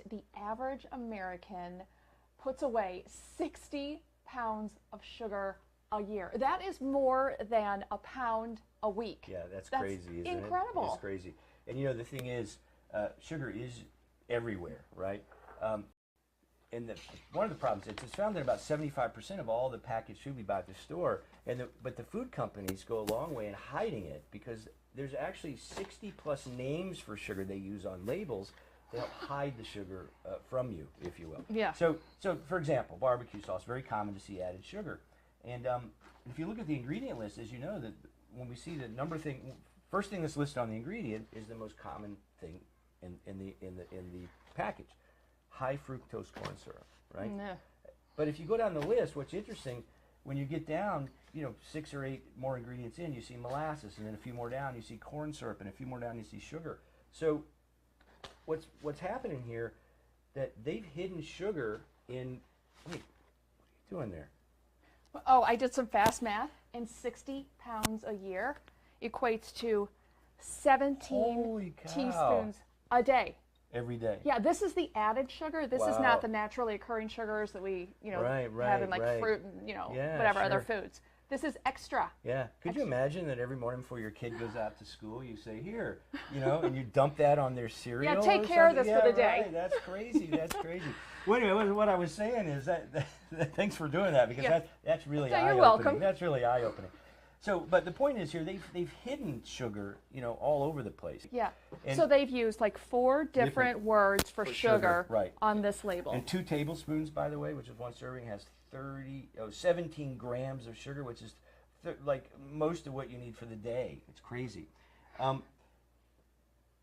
The average American puts away 60 pounds of sugar a year. That is more than a pound a week. Yeah, that's That's crazy, isn't incredible. it? It's crazy. And you know, the thing is, sugar is everywhere, right? Um, and one of the problems is it's found that about 75% of all the packaged food we buy at the store, but the food companies go a long way in hiding it because there's actually 60 plus names for sugar they use on labels to help hide the sugar from you, if you will. Yeah. So for example, barbecue sauce, very common to see added sugar. And if you look at the ingredient list, as you know, that when we see the first thing that's listed on the ingredient is the most common thing in the package: high fructose corn syrup, right? Yeah. But if you go down the list, what's interesting, when you get down, 6 or 8 more ingredients in, you see molasses, and then a few more down, you see corn syrup, and a few more down, you see sugar. So what's happening here, that they've hidden sugar in, wait, what are you doing there? Oh, I did some fast math, and 60 pounds a year equates to 17 Holy cow. teaspoons a day. Every day. Yeah, this is the added sugar. This is Wow. not the naturally occurring sugars that we, Right, have in right, like right. fruit and, Yeah, whatever other sure. foods. This is extra. Yeah. Could you imagine that every morning before your kid goes out to school, you say, here, and you dump that on their cereal? Yeah, take or care of something? this for the day. Right. That's crazy. That's crazy. Well, anyway, what I was saying is that thanks for doing that, because Yeah. that's really Yeah, eye-opening. you're welcome. That's really eye-opening. So, but the point is here, they've hidden sugar, all over the place. Yeah. And So they've used like 4 different words for sugar, sugar right. on this label. And 2 tablespoons, by the way, which is 1 serving, has 17 grams of sugar, which is like most of what you need for the day. It's crazy. Another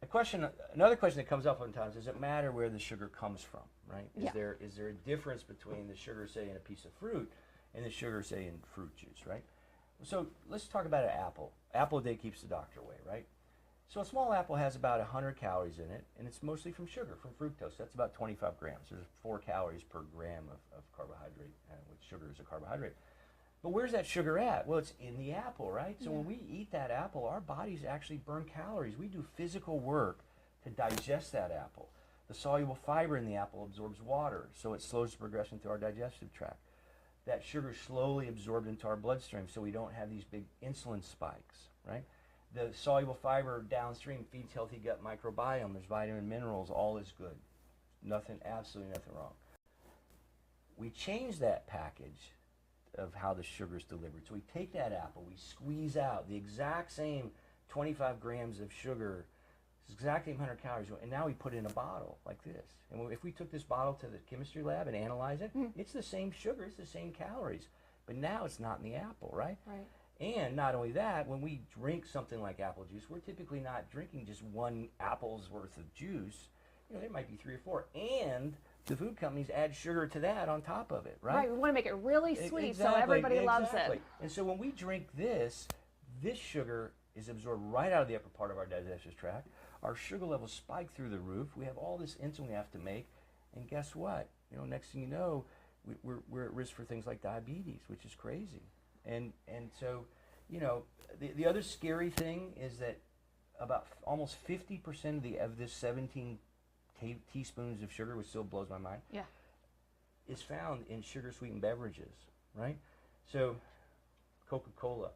question that comes up sometimes: does it matter where the sugar comes from? Right? Is Yeah. there a difference between the sugar, say, in a piece of fruit, and the sugar, say, in fruit juice? Right? So let's talk about an apple. Apple a day keeps the doctor away, right? So a small apple has about 100 calories in it, and it's mostly from sugar, from fructose. That's about 25 grams. There's 4 calories per gram of carbohydrate, which sugar is a carbohydrate. But where's that sugar at? Well, it's in the apple, right? So when we eat that apple, our bodies actually burn calories. We do physical work to digest that apple. The soluble fiber in the apple absorbs water, so it slows the progression through our digestive tract. That sugar is slowly absorbed into our bloodstream, so we don't have these big insulin spikes, right? The soluble fiber downstream feeds healthy gut microbiome. There's vitamin, minerals, all is good. Absolutely nothing wrong. We change that package of how the sugar is delivered. So we take that apple, we squeeze out the exact same 25 grams of sugar, exactly 100 calories, and now we put it in a bottle like this. And if we took this bottle to the chemistry lab and analyze it, it's the same sugar, it's the same calories, but now it's not in the apple, right? Right. And not only that, when we drink something like apple juice, we're typically not drinking just 1 apple's worth of juice. There might be 3 or 4, and the food companies add sugar to that on top of it, right? Right. We want to make it really sweet Exactly, so everybody loves exactly. it. And so when we drink this sugar is absorbed right out of the upper part of our digestive tract. Our sugar levels spike through the roof. We have all this insulin we have to make, and guess what? Next thing you know, we're at risk for things like diabetes, which is crazy. And so, the other scary thing is that about almost 50% of this 17 teaspoons of sugar, which still blows my mind, Yeah. is found in sugar-sweetened beverages, right? So, Coca-Cola,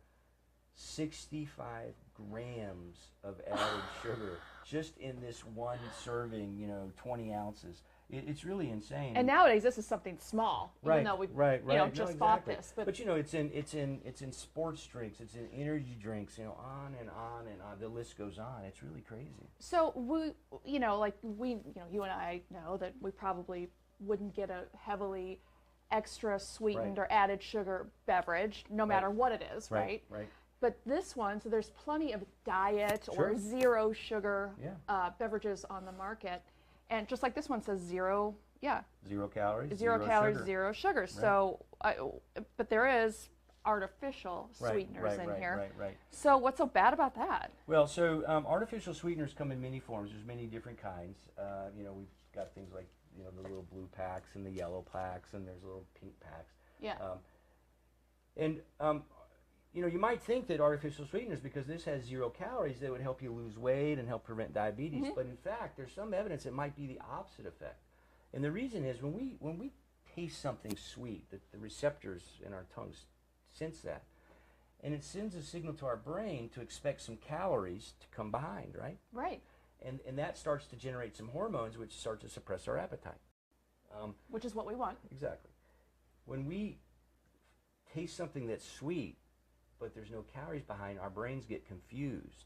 65 grams of added sugar just in this one serving, 20 ounces. It's really insane. And nowadays, this is something small, Right, even though we, right. just No, bought exactly. this. But it's in sports drinks, it's in energy drinks, on and on and on. The list goes on. It's really crazy. So you and I know that we probably wouldn't get a heavily extra sweetened Right. or added sugar beverage, no matter what it is, right? Right. But this one, so there's plenty of diet Sure. or zero sugar Yeah. beverages on the market, and just like this one says zero, 0 calories. zero calories, sugar. zero sugar. So, but there is artificial Right, sweeteners in here. Right. So what's so bad about that? Well, so artificial sweeteners come in many forms. There's many different kinds. We've got things like the little blue packs and the yellow packs, and there's little pink packs. Yeah. You might think that artificial sweeteners, because this has 0 calories, that would help you lose weight and help prevent diabetes. But in fact, there's some evidence it might be the opposite effect. And the reason is when we taste something sweet, the receptors in our tongues sense that, and it sends a signal to our brain to expect some calories to come behind, right? Right. And that starts to generate some hormones which start to suppress our appetite. Which is what we want. Exactly. When we taste something that's sweet, but there's no calories behind, our brains get confused,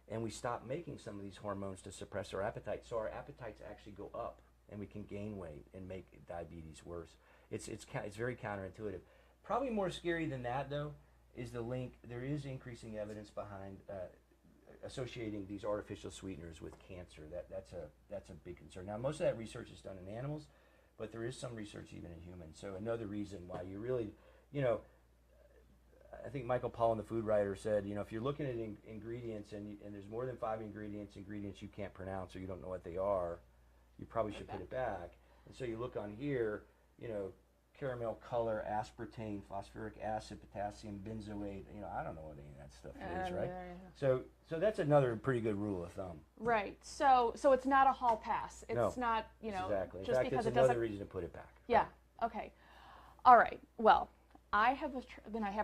and we stop making some of these hormones to suppress our appetite. So our appetites actually go up, and we can gain weight and make diabetes worse. It's very counterintuitive. Probably more scary than that, though, is the link. There is increasing evidence behind associating these artificial sweeteners with cancer. That's a big concern. Now, most of that research is done in animals, but there is some research even in humans. So another reason why you really, I think Michael Pollan, the food writer, said, if you're looking at ingredients and there's more than 5 ingredients you can't pronounce or you don't know what they are, you probably should put it back. And so you look on here, caramel color, aspartame, phosphoric acid, potassium, benzoate. I don't know what any of that stuff is, right? So that's another pretty good rule of thumb. Right. So it's not a hall pass. It's not, exactly. In just fact, because it's it doesn't. another reason to put it back. Yeah. Okay. All right. Well, I have a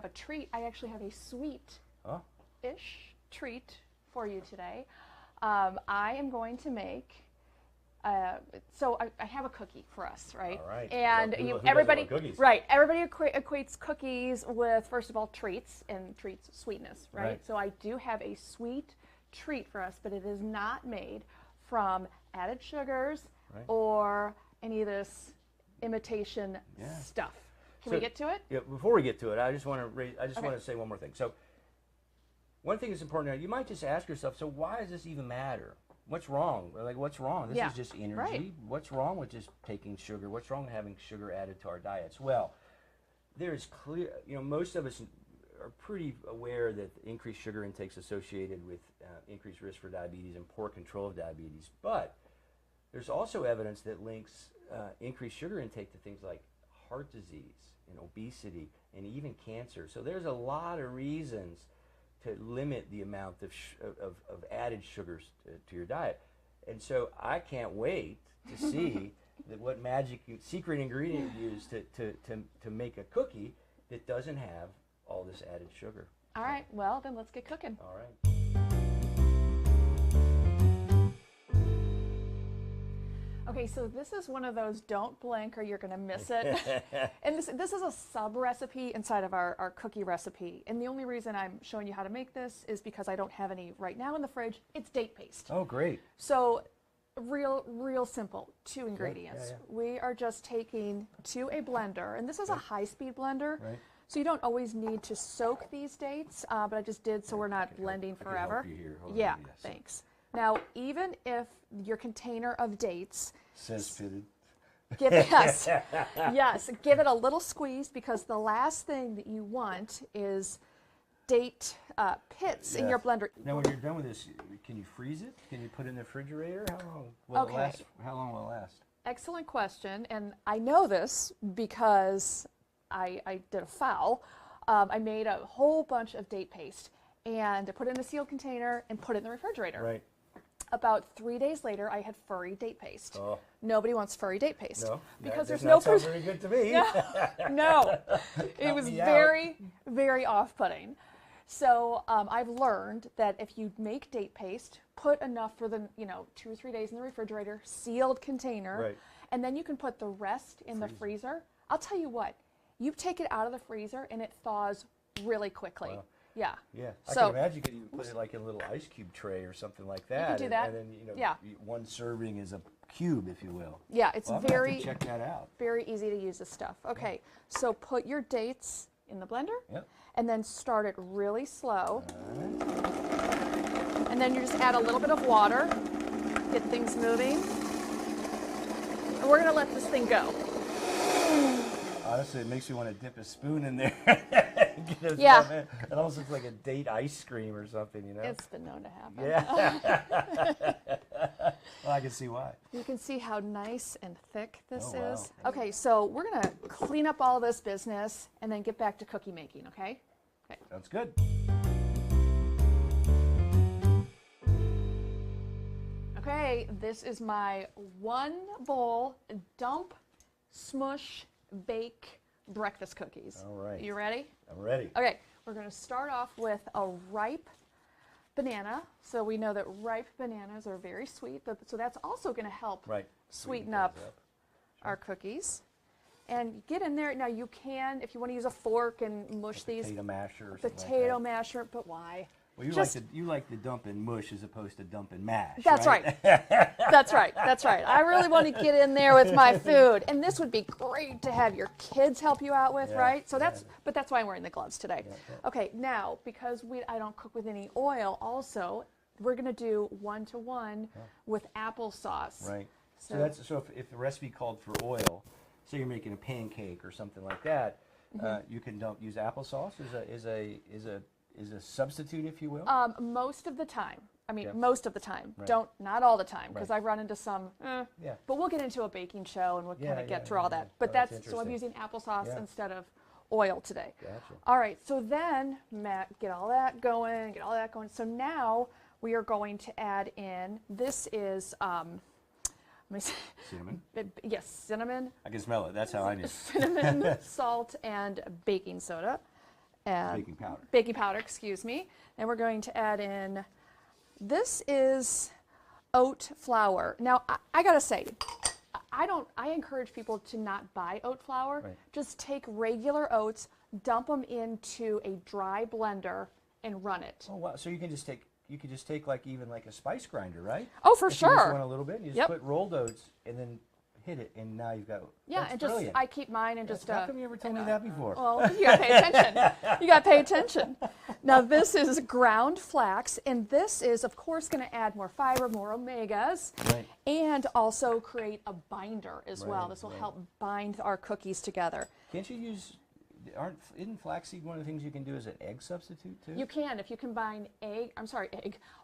treat. I actually have a sweet-ish treat for you today. I am going to make. So I have a cookie for us, right? All right. And who everybody, doesn't love cookies? right? Everybody equates cookies with, first of all, treats, and treats sweetness, right? So I do have a sweet treat for us, but it is not made from added sugars or any of this imitation stuff. Can we get to it? Yeah. Before we get to it, I just want to say one more thing. So one thing that's important now, you might just ask yourself, so why does this even matter? What's wrong? Like, what's wrong? This is just energy. Right. What's wrong with just taking sugar? What's wrong with having sugar added to our diets? Well, there is clear, most of us are pretty aware that increased sugar intake is associated with increased risk for diabetes and poor control of diabetes. But there's also evidence that links increased sugar intake to things like heart disease and obesity and even cancer. So there's a lot of reasons to limit the amount of added sugars to your diet. And so I can't wait to see what secret ingredient you use to make a cookie that doesn't have all this added sugar. All right, well, then let's get cooking. All right. Okay, so this is one of those don't blink or you're going to miss it. And this is a sub recipe inside of our cookie recipe. And the only reason I'm showing you how to make this is because I don't have any right now in the fridge. It's date paste. Oh, great. So real simple, 2 ingredients. Yeah. We are just taking to a blender, and this is a high-speed blender. Right. So you don't always need to soak these dates, but I just did so we're not blending forever. I can help you here. Hold on, Yeah, yes. thanks. Now, even if your container of dates Says fitted. give it a little squeeze, because the last thing that you want is date pits in your blender. Now, when you're done with this, can you freeze it? Can you put it in the refrigerator? How long will it last? How long will it last? Excellent question, and I know this because I did a foul. I made a whole bunch of date paste and I put it in a sealed container and put it in the refrigerator. Right. About 3 days later, I had furry date paste. Oh. Nobody wants furry date paste. No, because that there's does no not sound very good to me. No, it was me out. very off-putting. So I've learned that if you make date paste, put enough for the 2 or 3 days in the refrigerator, sealed container, Right. and then you can put the rest in the freezer. I'll tell you what, you take it out of the freezer and it thaws really quickly. Wow. Yeah. Yeah, I So- can imagine you could even put it like in a little ice cube tray or something like that. do that. And then, Yeah. one serving is a cube, if you will. Yeah, it's Well, I'm gonna have very to check that out. very easy to use this stuff. Okay, so put your dates in the blender. Yep. And then start it really slow. And then you just add a little bit of water, get things moving. And we're gonna let this thing go. Honestly, it makes me want to dip a spoon in there. Yeah. It almost looks like a date ice cream or something, It's been known to happen. Yeah. Well, I can see why. You can see how nice and thick this Oh, wow. is. Okay, so we're gonna clean up all this business and then get back to cookie making, okay? Okay. Sounds good. Okay, Okay, this is my 1 bowl dump, smush, bake breakfast cookies. All right. You ready? I'm ready. Okay, we're going to start off with a ripe banana. So we know that ripe bananas are very sweet, so that's also going to help sweeten up our cookies. And get in there. Now you can, if you want to use a fork and mush these. Potato masher or something Potato like that. masher, but why? Well, you like the dump and mush as opposed to dump and mash. That's right. That's right. That's right. I really want to get in there with my food, and this would be great to have your kids help you out with, right? So but that's why I'm wearing the gloves today. Okay, now because I don't cook with any oil, also we're going to do 1-to-1 with applesauce. Right. So if the recipe called for oil, say you're making a pancake or something like that, you can use applesauce is a substitute, if you will? Most of the time. I mean, most of the time. Not all the time, because I've run into some, but we'll get into a baking show and we'll kind of get through all that. But so I'm using applesauce instead of oil today. Gotcha. All right, so then, Matt, get all that going. So now we are going to add in, this is, Cinnamon? Yes, cinnamon. I can smell it. That's how I knew. Cinnamon, salt, and baking soda. Baking powder. Baking powder, excuse me. And we're going to add in, this is oat flour. Now, I gotta say, I encourage people to not buy oat flour. Just take regular oats, dump them into a dry blender, and run it. Oh wow! So you can just take like even like a spice grinder, right? Oh, for sure. You just want a little bit. You just put rolled oats and then hit it, and now you've got. And brilliant. I keep mine and just. How come you never told me that before? Well, you gotta pay attention. You gotta pay attention. Now this is ground flax, and this is, of course, going to add more fiber, more omegas, and also create a binder as well. This will help bind our cookies together. Can't you use? Isn't flaxseed one of the things you can do as an egg substitute too? You can if you combine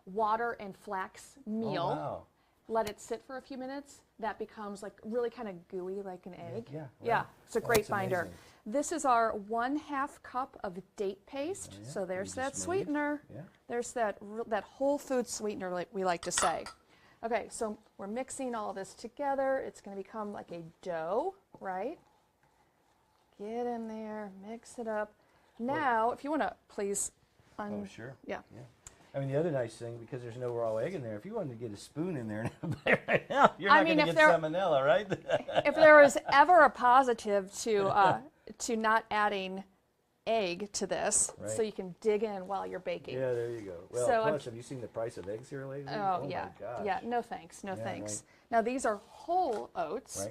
water and flax meal. Oh, wow. Let it sit for a few minutes. That becomes like really kind of gooey, like an egg. Yeah. It's a great binder. Amazing. This is our 1/2 cup of date paste. So there's that sweetener. There's that whole food sweetener, like we like to say. Okay, so we're mixing all this together. It's going to become like a dough, right? Get in there, mix it up. Now, if you want to please. Sure. Yeah. I mean, the other nice thing, because there's no raw egg in there, if you wanted to get a spoon in there and have a bite right now, you're not going to get salmonella, right? If there was ever a positive to not adding egg to this, so you can dig in while you're baking. Yeah, there you go. Well, so plus, have you seen the price of eggs here lately? Oh yeah. My gosh. Yeah, no thanks, no thanks. Now, these are whole oats.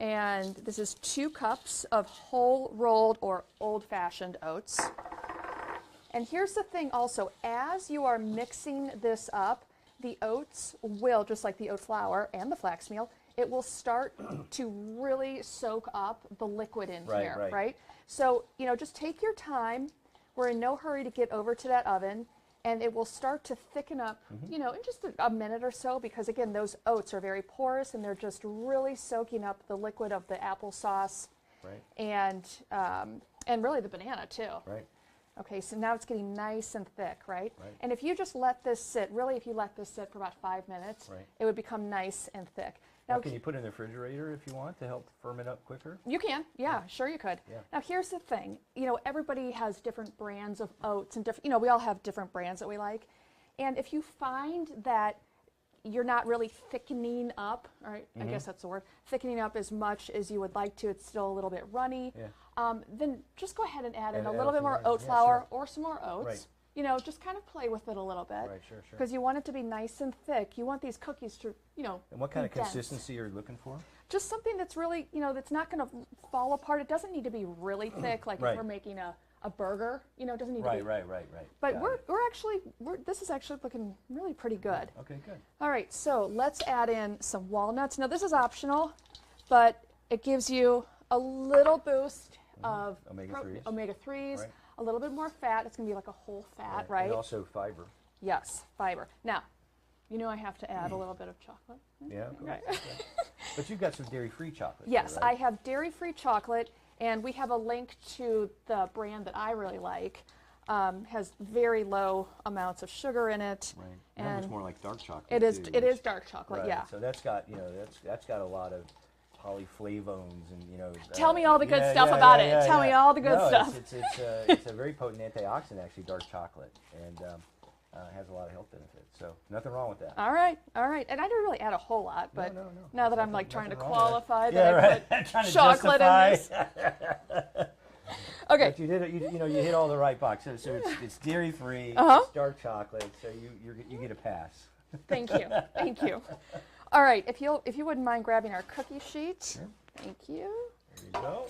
And this is 2 cups of whole rolled or old-fashioned oats. And here's the thing also, as you are mixing this up, the oats will, just like the oat flour and the flax meal, it will start to really soak up the liquid in here, right? So, just take your time. We're in no hurry to get over to that oven, and it will start to thicken up, in just a minute or so, because again, those oats are very porous and they're just really soaking up the liquid of the applesauce and really the banana too. Okay, so now it's getting nice and thick, right? And if you just let this sit, if you let this sit for about 5 minutes, it would become nice and thick. Now, can you put it in the refrigerator if you want to help ferment up quicker? You can, sure you could. Now here's the thing, everybody has different brands of oats and different, we all have different brands that we like. And if you find that you're not really thickening up, right? I guess that's the word, thickening up as much as you would like to, it's still a little bit runny, then just go ahead and add in a little bit more oat flour or some more oats. Just kind of play with it a little bit. Because you want it to be nice and thick. You want these cookies to, And what kind of consistency are you looking for? Just something that's really, that's not going to fall apart. It doesn't need to be really thick, like if we're making a burger, it doesn't need to be. Right. But this is actually looking really pretty good. Okay, good. All right, so let's add in some walnuts. Now this is optional, but it gives you a little boost of omega-3s, a little bit more fat. It's going to be like a whole fat, right? And also fiber. Yes, fiber. Now, I have to add a little bit of chocolate. Yeah, of course. But you've got some dairy-free chocolate. Yes, there, right? I have dairy-free chocolate, and we have a link to the brand that I really like has very low amounts of sugar in it. Right. Remember, it's And more like dark chocolate. it is. too, It is which- dark chocolate. Right. Yeah. So that's got, that's got a lot of polyflavones and, Tell me all the good stuff about it. Tell me all the good No, stuff. It's a very potent antioxidant, actually, dark chocolate, and has a lot of health benefits. So nothing wrong with that. All right. All right. And I didn't really add a whole lot, but No. now that I'm Nothing- like trying to nothing wrong with qualify that. that I Trying put to chocolate justify. in this. Okay. But you did it. You hit all the right boxes. So it's dairy free. Uh-huh. It's dark chocolate. So you get a pass. Thank you. Thank you. All right. If you wouldn't mind grabbing our cookie sheet. Sure. Thank you. There you go.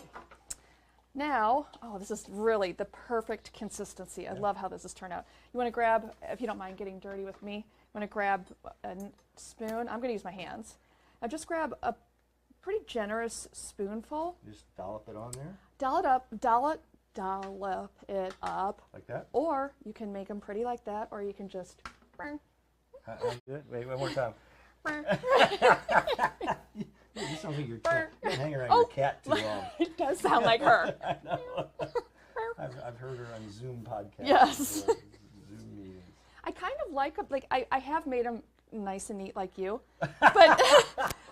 Now, this is really the perfect consistency. I love how this has turned out. You want to grab, if you don't mind getting dirty with me, you want to grab a spoon. I'm going to use my hands. Now just grab a pretty generous spoonful. Just dollop it on there Dollop it up. like that. Or you can make them pretty like that, or you can just. How you do it? Wait, one more time. You sound like your cat. You hang around your cat too long. It does sound like her. I know. I've heard her on Zoom podcasts. Yes. Zoom meetings. I kind of like I have made them nice and neat like you, but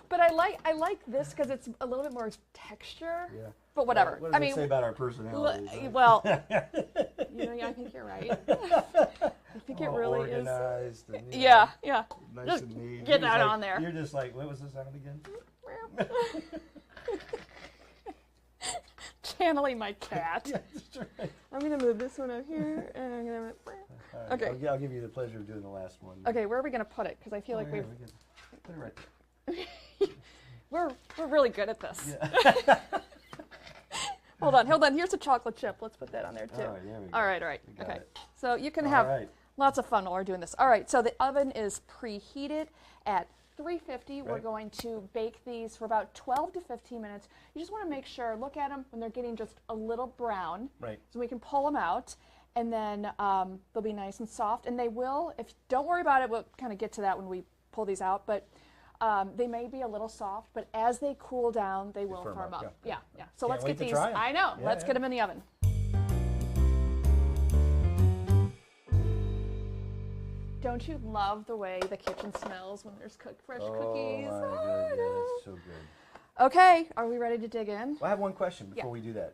but I like this because it's a little bit more texture. Yeah. But whatever. What does I it mean, say about our personalities? Right? well, I think you're right. I think it All really is. organized and, Yeah. nice Just and neat. get You're that just like- on there. You're just like, what was the sound again? Channeling my cat. Yeah, that's right. I'm gonna move this one up here, and I'm gonna. All right, Okay. I'll give you the pleasure of doing the last one. Okay, where are we gonna put it? Because I feel Oh, like yeah, we've we can put it right there. we're really good at this. Yeah. Hold on. Here's a chocolate chip. Let's put that on there too. All right, there we go. All right. We got Okay. it. So you can All have right. lots of fun while we're doing this. All right. So the oven is preheated at 350. We're Right. going to bake these for about 12 to 15 minutes. You just want to make sure, look at them when they're getting just a little brown. Right. So we can pull them out, and then they'll be nice and soft. And they will, don't worry about it, we'll kind of get to that when we pull these out. But they may be a little soft, but as they cool down, they will firm firm up, up. yeah. Yeah. So Can't let's wait get to these. try 'em. I know. Yeah, Let's yeah. get them in the oven. Don't you love the way the kitchen smells when there's fresh cookies? Oh, my I God, yeah, know. that's so good. Okay, are we ready to dig in? Well, I have one question before Yeah. we do that.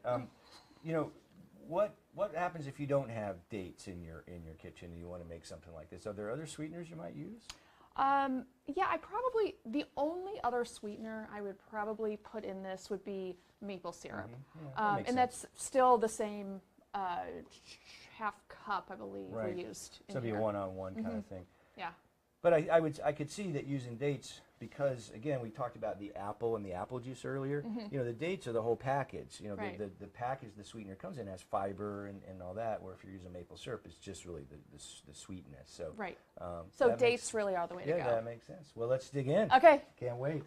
What happens if you don't have dates in your kitchen and you want to make something like this? Are there other sweeteners you might use? Yeah, the only other sweetener I would probably put in this would be maple syrup. Yeah, that makes And sense. that's still the same half cup, I believe, Right. we used in So it'd be a here. one-on-one kind of thing. Yeah. But I could see that using dates because again we talked about the apple and the apple juice earlier. The dates are the whole package. Right. The package the sweetener comes in has fiber and all that. Where if you're using maple syrup, it's just really the sweetness. So Right. that So makes- dates really are the way to Yeah, go. that makes sense. Well, let's dig in. Okay. Can't wait.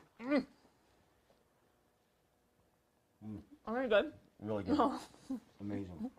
Very good. Really good. Amazing.